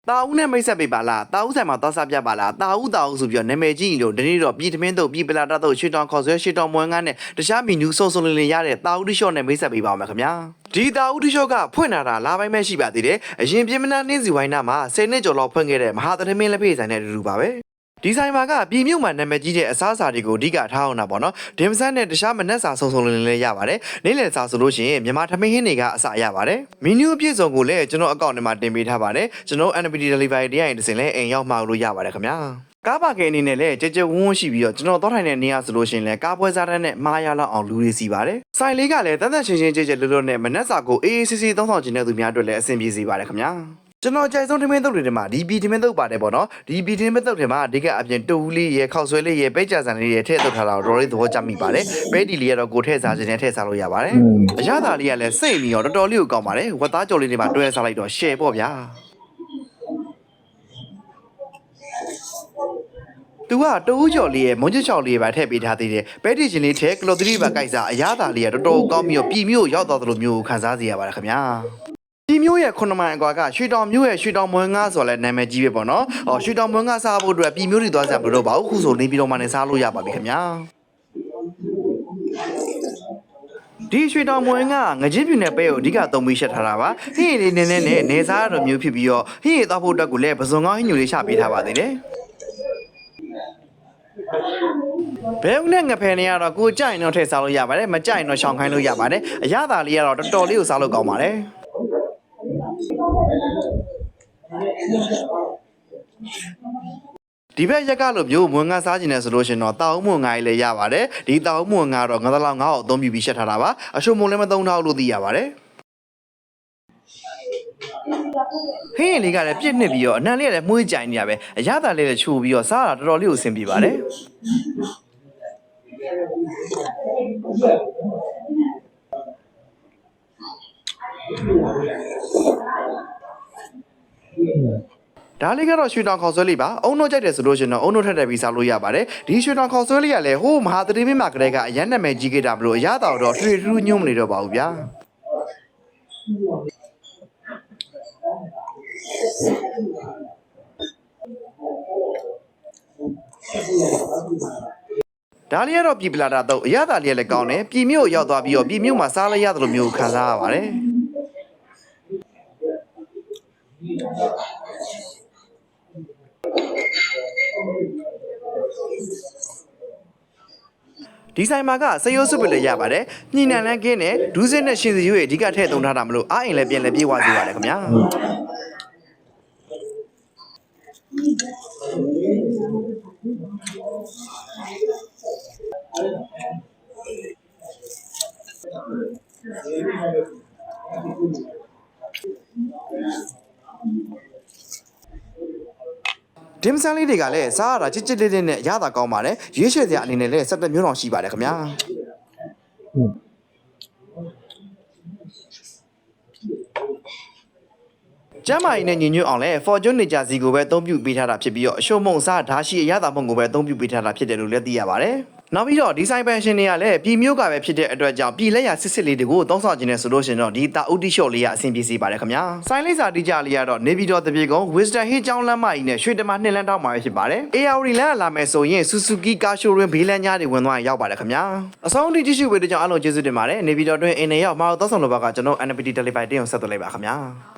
တာဦးနဲ့မိတ်ဆက်ပေးပါလားတာဦးဆိုင်မှာသွားစားပြပါလားတာဦးဆိုပြီးတော့နာမည်ကြီးလို့ဒီနေ့တော့ပြည်သမင်းတို့ပြည်ပလာတော့ရွှေတောင်ခေါ်ဆွဲရွှေတောင်မွန်းကားနဲ့တခြားမီနူးစုံလင်းရတဲ့တာဦးတိရှော့နဲ့မိတ်ဆက်ပေးပါမယ်ခင်ဗျာဒီတာဦးတိရှော့ကဖွင့်လာတာလာပိုင်းမဲ့ရှိပါသေးတယ်အရင်ပြင်းမနာနှင်းစီဝိုင်းနာမှာ10နှစ်ကျော်လောက်ဖွင့်ခဲ့တဲ့မဟာသမင်းလက်ဖေးဆိုင်နဲ့အတူတူပါပဲဒီဆိုင်မှာကပြည်မြို့မှာနာမည်ကြီးတဲ့အစားအစာတွေကိုအဓိကထားအောင်တာပေါ့နော်ဒင်မဆန်နဲ့တခြားမနက်စာစုံလင်းလည်းရပါတယ်နေ့လည်စာဆိုလို့ရှိရင်မြန်မာထမင်းဟင်းတွေကအစားရပါတယ်မီနူးအပြည့်စုံကိုလည်းကျွန်တော်အကောင့်ထဲမှာတင်ပေးထားပါတယ်ကျွန်တော် NPD Delivery တရားရင်တစ်စင်လဲအိမ်ရောက်မှာလို့ရပါတယ်ခင်ဗျာကားပါကင်အနေနဲ့လည်းကြကြဝန်းရှိပြီးတော့ကျွန်တော်သွားထိုင်တဲ့နေရာဆိုလို့ရှိရင်လည်းကားပွဲစားတန်းနဲ့မှားရလောက်အောင်လူတွေစီပါတယ်ဆိုင်လေးကလည်းတန်းတန်းချင်းချင်းကြလွတ်လွတ်နဲ့မနက်စာကိုအေးအေးဆေးဆေးသုံးဆောင်ခြင်းတဲ့သူများအတွက်လည်းအဆင်ပြေစေပါတယ်ခင်ဗျာကျွန်တော်ကြိုက်ဆုံးထမင်းတုပ်တွေထဲမှာဒီဘီထမင်းတုပ်ပါတယ်ပေါ့နော်ဒီဘီထမင်းတုပ်တွေမှာအဓိကအပြင်တူလေးရယ်ခောက်ဆွဲလေးရယ်ပိတ်ကြဆန်လေးရယ်ထည့်တုပ်ထားတာတော့တော်လေးသဘောကျမိပါတယ်ပဲဒီလေးကတော့ကိုထည့်စားခြင်းနဲ့ထည့်စားလို့ရပါတယ်အရသာလေးကလည်းစိတ်ပြီးတော့တော်တော်လေးကိုကောင်းပါတယ်ဝက်သားကြော်လေးတွေမှာတွဲစားလိုက်တော့ share ပေါ့ဗျာသူကတူးကြော်လေးရဲ့မုံချစ်ချောက်လေးပဲထည့်ပေးထားသေးတယ်ပဲတီချင်းလေးထဲကလိုသရီပါကိုက်စားအရသာလေးကတော်တော်ကောင်းပြီးတော့ပြည်မျိုးရောက်သွားသလိုမျိုးခံစားစေရပါတယ်ခင်ဗျာဒီမျိုးရဲ့9မိုင်အကွာကရွှေတောင်မျိုးရဲ့ရွှေတောင်မွန်းငါဆိုလဲနာမည်ကြီးပဲပေါ့နော်ရွှေတောင်မွန်းငါစားဖို့အတွက်ပြည်မျိုးတွေသွားကြမလို့တော့ပါဘူးခုဆိုနေပြည်တော်မှာနေစားလို့ရပါပြီခင်ဗျာဒီရွှေတောင်မွန်းကငကြင်းပြူနဲ့ပဲကိုအဓိကသုံးပြီးရှက်ထားတာပါဟင်းရည်လေးနည်းနည်းနဲ့နေစားရတော့မျိုးဖြစ်ပြီးတော့ဟင်းရည်သွားဖို့အတွက်ကိုလည်းပစုံကောင်းဟင်းညူလေးချပေးထားပါသေးတယ်ဘဲဦးနဲ့ငဖယ်နေရတော့ကိုကြိုက်ရင်တော့ထည့်စားလို့ရပါတယ်မကြိုက်ရင်တော့ရှောင်ခိုင်းလို့ရပါတယ်အရသာလေးကတော့တော်တော်လေးကိုစားလို့ကောင်းပါတယ်ဒီဘက်ရက်ကလို့မျိုးမွန်ငါစားကျင်နေဆိုလို့ရှင်တော့တာအုံးမွန်ငါကြီးလည်းရပါတယ်ဒီတာအုံးမွန်ငါတော့ငါးတလောက်ငါ့ကိုအသုံးပြုပြီးရှက်ထားတာပါအရှုံမုံလည်းမသုံးထားလို့သိရပါတယ်ဟင်းလေးကလည်းပြည့်နှစ်ပြီးတော့အနံလေးကလည်းမှုေးကြိုင်နေရပဲအရသာလေးလည်းချိုးပြီးတော့စားတာတော်တော်လေးကိုအဆင်ပြေပါတယ်ဒါလေးကတော့ရွှေတောင်ခေါက်ဆွဲလေးပါအုံတို့ကြိုက်တယ်ဆိုလို့ရှင်တော့အုံတို့ထက်တက်ပြီးစားလို့ရပါတယ်ဒီရွှေတောင်ခေါက်ဆွဲလေးကလည်းဟိုးမဟာသတိမင်းမှာကလေးကအရန်နာမည်ကြီးခဲ့တာမလို့အရသာတော့ထွေထူးညွှန်းမနေတော့ပါဘူးဗျာဒါလေးကတော့ပြည်ပလာတာတော့အရသာလေးလည်းကောင်းတယ်ပြည်မြို့ရောက်သွားပြီးတော့ပြည်မြို့မှာစားလိုက်ရတယ်လို့မျိုးခံစားရပါတယ်ဒီဆိုင်မှာကစရိုးစုပ်ပလည်းရပါတယ်ညှိနှံလန်းကင်းနဲ့ဒူးစင်းနဲ့ရှင်စီရွေးအဓိကထည့်သုံးထားတာမလို့အားအိမ်လည်းပြန်လည်းပြေးသွားစေပါတယ်ခင်ဗျာဒင်ဆန်လေးတွေကလည်းစားရတာချစ်ချစ်လေးလေးနဲ့ရတာကောင်းပါတယ်ရွေးချယ်စရာအနေနဲ့လည်း17မျိုးတောင်ရှိပါတယ်ခင်ဗျာကျမ်းမာရေးနဲ့ညီညွတ်အောင်လဲ Fortune နေကြစီကိုပဲအသုံးပြုပေးထားတာဖြစ်ပြီးတော့အရှုံးမုံစားဓာရှိအရသာမုံကိုပဲအသုံးပြုပေးထားတာဖြစ်တယ်လို့လည်းသိရပါတယ်နောက်ပြီးတော့ဒီဆိုင်ပန်ရှင်တွေကလည်းပြည်မျိုးကပဲဖြစ်တဲ့အတွက်ကြောင့်ပြည်လက်ရစစ်လေးတွေကိုသုံးဆောင်ခြင်းနဲ့ဆိုလို့ရှင်တော့ဒီတာဦးတိရှော့လေးကအဆင်ပြေစေပါတယ်ခင်ဗျာဆိုင်လေးစာတိကျလေးကတော့နေပြည်တော်တပြေကုန်း Wisdom Hill ကျောင်းလမ်းမကြီးနဲ့ရွှေတမ2လမ်းတောက်မှာဖြစ်ပါတယ် AR လမ်းလာမယ်ဆိုရင် Suzuki Car Showroom ဘေးလမ်းကြားတွေဝင်သွားရင်ရောက်ပါတယ်ခင်ဗျာအဆုံးထိကြည့်ရှုပေးတဲ့ကြောင့်အားလုံးကျေးဇူးတင်ပါတယ်နေပြည်တော်တွင်အင်းနေရောက်မှာတော့ဆောင်လိုပါကကျွန်တော် NPD Delivery တင်အောင်ဆက်သွယ်လိုက်ပါခင်ဗျာ